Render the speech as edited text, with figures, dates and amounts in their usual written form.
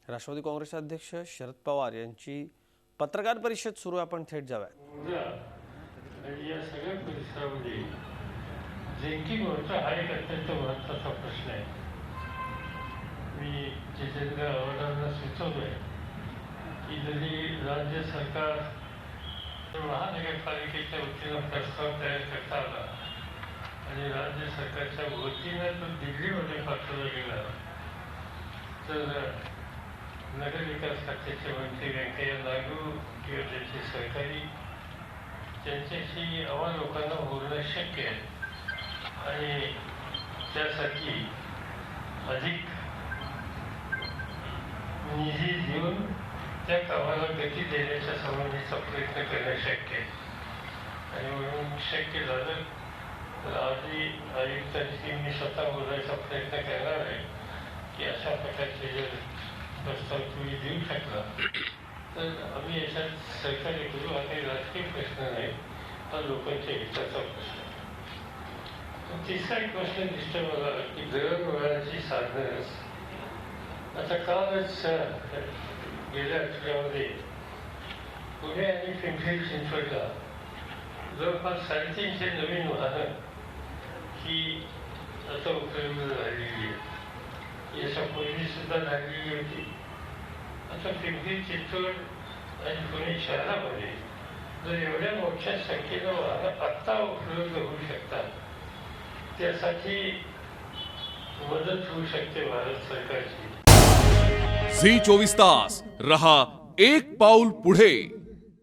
राष्ट्रवादी काँग्रेसचे अध्यक्ष शरद पवार यांची पत्रकार परिषद सुरू आहे, आपण थेट जाऊया। या सगळ्या परिसरामध्ये जेंकी मोर्चा हा एक अत्यंत महत्त्वाचा प्रश्न आहे। मी जितेंद्र आव्हाडांना सुचवलंय की जरी राज्य सरकार महानगरपालिकेच्या वतीनं प्रस्ताव तयार करता आला आणि राज्य सरकारच्या वतीनं तो दिल्लीमध्ये पाठवला गेला तर नगरविकास खात्याचे मंत्री व्यंकय्या नायडू किंवा त्यांचे सहकारी त्यांच्याशी आव्हान लोकांना बोलणं शक्य आहे आणि त्यासाठी अधिक निधी देऊन त्या कामाला गती देण्याच्या संबंधीचा प्रयत्न करणं शक्य आहे। आणि म्हणून शक्य झालं तर आधी आयुक्तांशी मी स्वतः बोलायचा प्रयत्न करणार आहे की अशा प्रकारचे जर प्रस्ताव तुम्ही देऊ शकला तर आम्ही याच्यात सहकार्य करू। हा काही राजकीय प्रश्न नाही, हा लोकांच्या हिताचा प्रश्न आहे। तिसरा एक प्रश्न दिसतो मला की दळणवळणाची साधनं आता कालच गेल्या आठवड्यामध्ये पुणे आणि पिंपरी चिंचवडला जवळपास 350 नवीन वाहनं ही आता उपलब्ध झालेली आहे। याच्यापूर्वी सुद्धा झालेली होती। आता पिंपरी चिंचवड आणि पुणे शहरामध्ये जर एवढ्या मोठ्या संख्येनं वाहनं आत्ता उपलब्ध होऊ शकतात त्यासाठी मदत होऊ शकते भारत सरकारची। झी 24 तास रहा एक पाऊल पुढे।